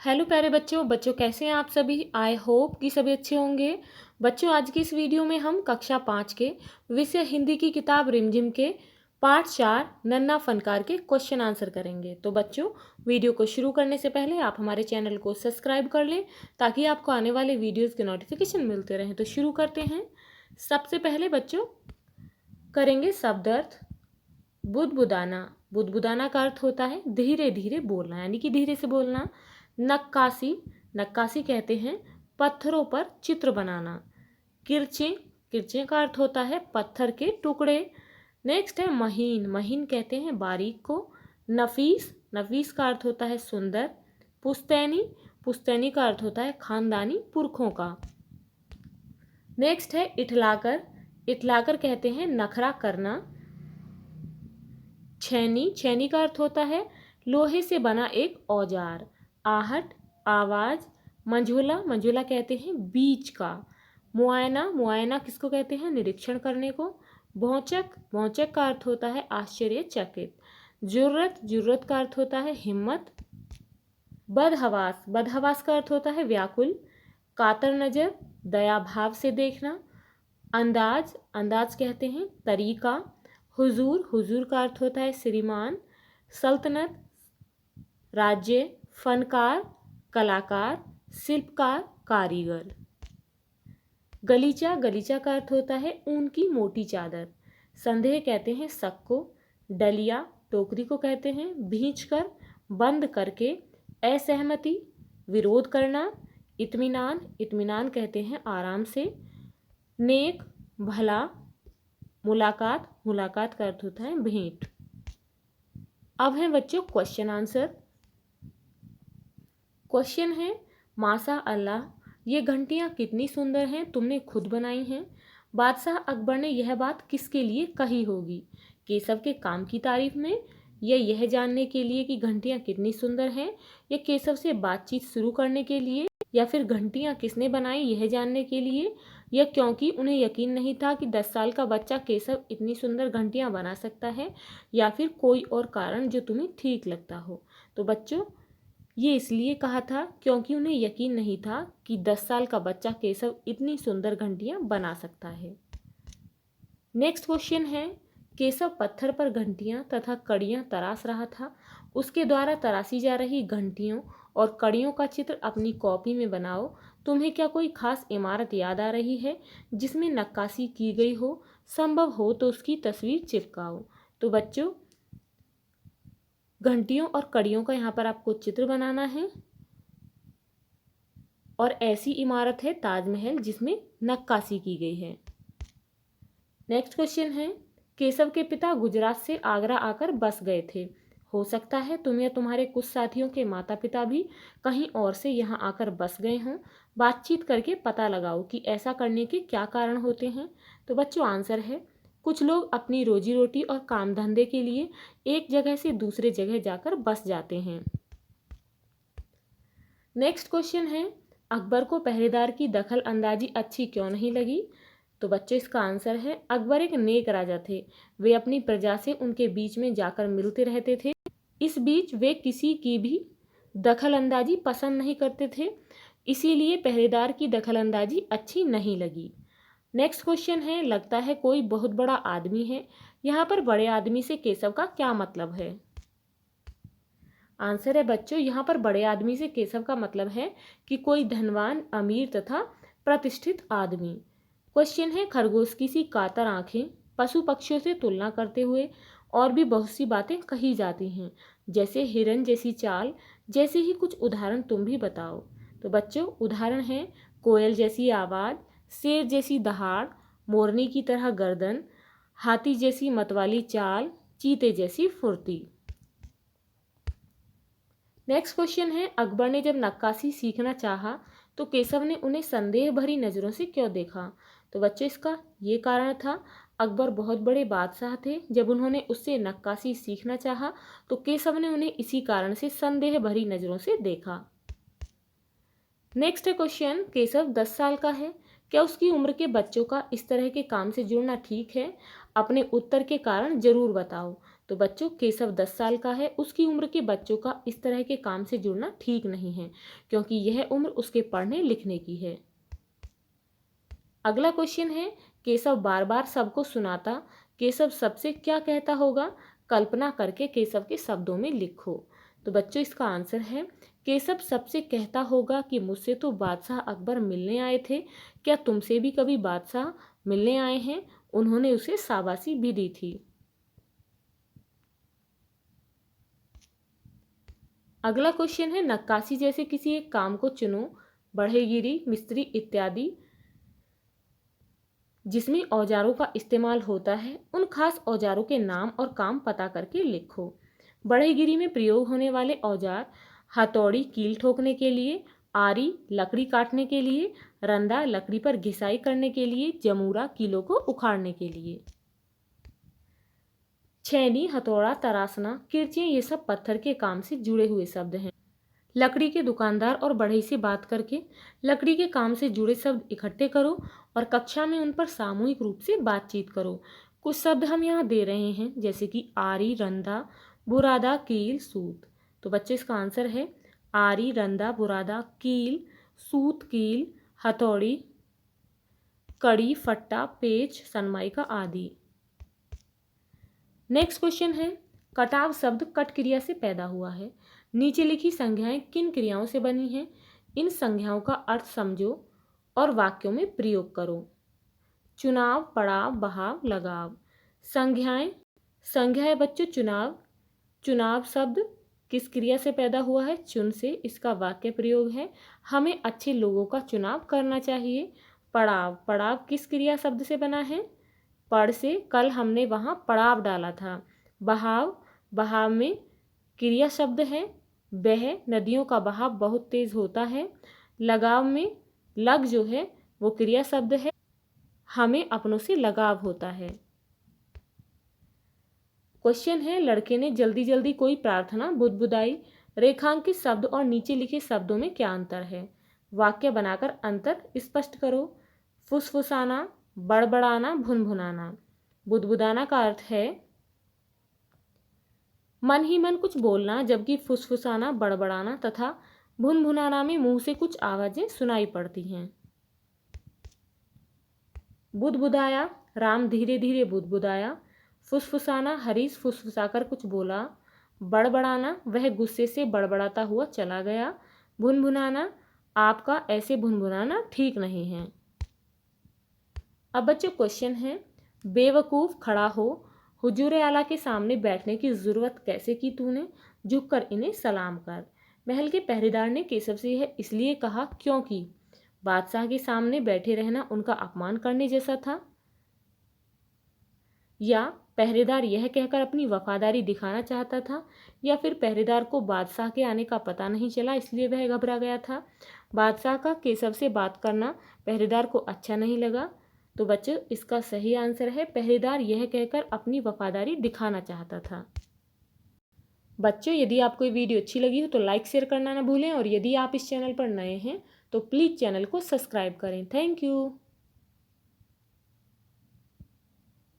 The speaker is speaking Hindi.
हेलो प्यारे बच्चों बच्चों कैसे हैं आप सभी। आई होप कि सभी अच्छे होंगे। बच्चों आज की इस वीडियो में हम कक्षा 5 के विषय हिंदी की किताब रिमझिम के पाठ 4 नन्ना फनकार के क्वेश्चन आंसर करेंगे। तो बच्चों वीडियो को शुरू करने से पहले आप हमारे चैनल को सब्सक्राइब कर लें ताकि आपको आने वाले वीडियोज़ के नोटिफिकेशन मिलते रहें। तो शुरू करते हैं। सबसे पहले बच्चों करेंगे शब्द अर्थ। बुदबुदाना, बुदबुदाना का अर्थ होता है धीरे धीरे बोलना, यानी कि धीरे से बोलना। नक्काशी, नक्काशी कहते हैं पत्थरों पर चित्र बनाना। किरचे, किरचे का अर्थ होता है पत्थर के टुकड़े। नेक्स्ट है महीन, महीन कहते हैं बारीक को। नफीस, नफीस का अर्थ होता है सुंदर। पुस्तैनी, पुस्तैनी का अर्थ होता है खानदानी पुरखों का। नेक्स्ट है इठलाकर, इठलाकर कहते हैं नखरा करना। छैनी, छैनी का अर्थ होता है लोहे से बना एक औजार। आहट, आवाज़। मंझोला, मंझोला कहते हैं बीच का। मुआयना, मुआयना किसको कहते हैं निरीक्षण करने को। भौचक, भौचक का अर्थ होता है आश्चर्यचकित। जुर्रत, जुर्रत का अर्थ होता है हिम्मत। बदहवास, बदहवास का अर्थ होता है व्याकुल। कातर नज़र, दया भाव से देखना। अंदाज, अंदाज कहते हैं तरीका। हुजूर, हुजूर का अर्थ होता है श्रीमान। सल्तनत, राज्य। फनकार, कलाकार। शिल्पकार, कारीगर। गलीचा, गलीचा का अर्थ होता है ऊन की मोटी चादर। संदेह कहते हैं शक को। डलिया, टोकरी को कहते हैं भींच कर, बंद करके। असहमति, विरोध करना। इत्मीनान, इत्मीनान कहते हैं आराम से। नेक, भला। मुलाकात, मुलाकात का अर्थ होता है भेंट। अब है बच्चों क्वेश्चन आंसर। क्वेश्चन है माशा अल्लाह ये घंटियाँ कितनी सुंदर हैं, तुमने खुद बनाई हैं। बादशाह अकबर ने यह बात किसके लिए कही होगी। केशव के काम की तारीफ में, या यह जानने के लिए कि घंटियाँ कितनी सुंदर हैं, या केशव से बातचीत शुरू करने के लिए, या फिर घंटियाँ किसने बनाई यह जानने के लिए, या क्योंकि उन्हें यकीन नहीं था कि 10 साल का बच्चा केशव इतनी सुंदर घंटियाँ बना सकता है, या फिर कोई और कारण जो तुम्हें ठीक लगता हो। तो बच्चों ये इसलिए कहा था क्योंकि उन्हें यकीन नहीं था कि 10 साल का बच्चा केशव इतनी सुंदर घंटियां बना सकता है। नेक्स्ट क्वेश्चन है केशव पत्थर पर घंटियां तथा कड़ियां तराश रहा था। उसके द्वारा तराशी जा रही घंटियों और कड़ियों का चित्र अपनी कॉपी में बनाओ। तुम्हें क्या कोई खास इमारत याद आ रही है जिसमें नक्काशी की गई हो? संभव हो तो उसकी तस्वीर चिपकाओ। तो बच्चों घंटियों और कड़ियों का यहाँ पर आपको चित्र बनाना है, और ऐसी इमारत है ताजमहल जिसमें नक्काशी की गई है। नेक्स्ट क्वेश्चन है केशव के पिता गुजरात से आगरा आकर बस गए थे। हो सकता है तुम या तुम्हारे कुछ साथियों के माता पिता भी कहीं और से यहाँ आकर बस गए हों। बातचीत करके पता लगाओ कि ऐसा करने के क्या कारण होते हैं। तो बच्चों आंसर है कुछ लोग अपनी रोजी रोटी और काम धंधे के लिए एक जगह से दूसरे जगह जाकर बस जाते हैं। नेक्स्ट क्वेश्चन है अकबर को पहरेदार की दखल अंदाजी अच्छी क्यों नहीं लगी। तो बच्चों इसका आंसर है अकबर एक नेक राजा थे। वे अपनी प्रजा से उनके बीच में जाकर मिलते रहते थे। इस बीच वे किसी की भी दखल अंदाजी पसंद नहीं करते थे, इसीलिए पहरेदार की दखल अंदाजी अच्छी नहीं लगी। नेक्स्ट क्वेश्चन है लगता है कोई बहुत बड़ा आदमी है। यहाँ पर बड़े आदमी से केशव का क्या मतलब है। आंसर है बच्चों यहाँ पर बड़े आदमी से केशव का मतलब है कि कोई धनवान, अमीर तथा प्रतिष्ठित आदमी। क्वेश्चन है खरगोश की सी कातर आंखें, पशु पक्षियों से तुलना करते हुए और भी बहुत सी बातें कही जाती हैं, जैसे हिरन जैसी चाल। जैसे ही कुछ उदाहरण तुम भी बताओ। तो बच्चों उदाहरण है कोयल जैसी आवाज़, शेर जैसी दहाड़, मोरनी की तरह गर्दन, हाथी जैसी मतवाली चाल, चीते जैसी फुर्ती। नेक्स्ट क्वेश्चन है अकबर ने जब नक्काशी सीखना चाहा तो केशव ने उन्हें संदेह भरी नज़रों से क्यों देखा। तो बच्चों इसका ये कारण था अकबर बहुत बड़े बादशाह थे। जब उन्होंने उससे नक्काशी सीखना चाहा तो केशव ने उन्हें इसी कारण से संदेह भरी नज़रों से देखा। नेक्स्ट क्वेश्चन केशव 10 साल का है, क्या उसकी उम्र के बच्चों का इस तरह के काम से जुड़ना ठीक है। अपने उत्तर के कारण जरूर बताओ। तो बच्चों केशव 10 साल का है, उसकी उम्र के बच्चों का इस तरह के काम से जुड़ना ठीक नहीं है, क्योंकि यह उम्र उसके पढ़ने लिखने की है। अगला क्वेश्चन है, केशव बार बार सबको सुनाता, केशव सबसे क्या कहता होगा? कल्पना करके केशव के शब्दों में लिखो। तो बच्चों इसका आंसर है, केशव सबसे कहता होगा कि मुझसे तो बादशाह अकबर मिलने आए थे, क्या तुमसे भी कभी बादशाह मिलने आए हैं? उन्होंने उसे शाबाशी भी दी थी। अगला क्वेश्चन है, नक्काशी जैसे किसी एक काम को चुनो, बढ़ईगिरी, मिस्त्री इत्यादि, जिसमें औजारों का इस्तेमाल होता है, उन खास औजारों के नाम और काम पता करके लिखो। बढ़ईगिरी में प्रयोग होने वाले औजार, हथौड़ी कील ठोकने के लिए, आरी लकड़ी काटने के लिए, रंदा लकड़ी पर घिसाई करने के लिए, जमूरा कीलों को उखाड़ने के लिए। छैनी, हथौड़ा, तरासना, किरचियाँ ये सब पत्थर के काम से जुड़े हुए शब्द हैं। लकड़ी के दुकानदार और बढ़ई से बात करके लकड़ी के काम से जुड़े शब्द इकट्ठे करो और कक्षा में उन पर सामूहिक रूप से बातचीत करो। कुछ शब्द हम यहाँ दे रहे हैं, जैसे कि आरी, रंदा, बुरादा, कील, सूत। तो बच्चे इसका आंसर है आरी, रंदा, बुरादा, कील, सूत, कील, हथौड़ी, कड़ी, फट्टा, पेच, सनमाइका आदि। नेक्स्ट क्वेश्चन है, कटाव शब्द कट क्रिया से पैदा हुआ है। नीचे लिखी संज्ञाएं किन क्रियाओं से बनी हैं? इन संज्ञाओं का अर्थ समझो और वाक्यों में प्रयोग करो। चुनाव, पड़ाव, बहाव, लगाव। संज्ञाएं बच्चों, चुनाव। चुनाव शब्द किस क्रिया से पैदा हुआ है? चुन से। इसका वाक्य प्रयोग है, हमें अच्छे लोगों का चुनाव करना चाहिए। पड़ाव किस क्रिया शब्द से बना है? पड़ से, कल हमने वहाँ पड़ाव डाला था। बहाव में क्रिया शब्द है बह, नदियों का बहाव बहुत तेज होता है। लगाव में लग जो है वो क्रिया शब्द है, हमें अपनों से लगाव होता है। क्वेश्चन है, लड़के ने जल्दी जल्दी कोई प्रार्थना बुदबुदाई। रेखांकित शब्द और नीचे लिखे शब्दों में क्या अंतर है? वाक्य बनाकर अंतर स्पष्ट करो। फुसफुसाना, बड़बड़ाना, भुनभुनाना। बुदबुदाना का अर्थ है मन ही मन कुछ बोलना, जबकि फुसफुसाना, बड़बड़ाना तथा भुनभुनाना में मुंह से कुछ आवाजें सुनाई पड़ती हैं। बुदबुदाया, राम धीरे धीरे बुदबुदाया। फुसफुसाना, हरीश फुसफुसाकर कुछ बोला। बड़बड़ाना, वह गुस्से से बड़बड़ाता हुआ चला गया। भुनभुनाना, आपका ऐसे भुनभुनाना ठीक नहीं है। अब बच्चों क्वेश्चन है, बेवकूफ़ खड़ा हो, हुजूर आला के सामने बैठने की ज़रूरत कैसे की तूने? झुककर इन्हें सलाम कर। महल के पहरेदार ने केशव से यह इसलिए कहा क्योंकि बादशाह के सामने बैठे रहना उनका अपमान करने जैसा था, या पहरेदार यह कहकर अपनी वफादारी दिखाना चाहता था, या फिर पहरेदार को बादशाह के आने का पता नहीं चला इसलिए वह घबरा गया था। बादशाह का केशव से बात करना पहरेदार को अच्छा नहीं लगा। तो बच्चों इसका सही आंसर है, पहरेदार यह कहकर अपनी वफादारी दिखाना चाहता था। बच्चों यदि आपको ये वीडियो अच्छी लगी हो तो लाइक शेयर करना ना भूलें, और यदि आप इस चैनल पर नए हैं तो प्लीज़ चैनल को सब्सक्राइब करें। Thank you.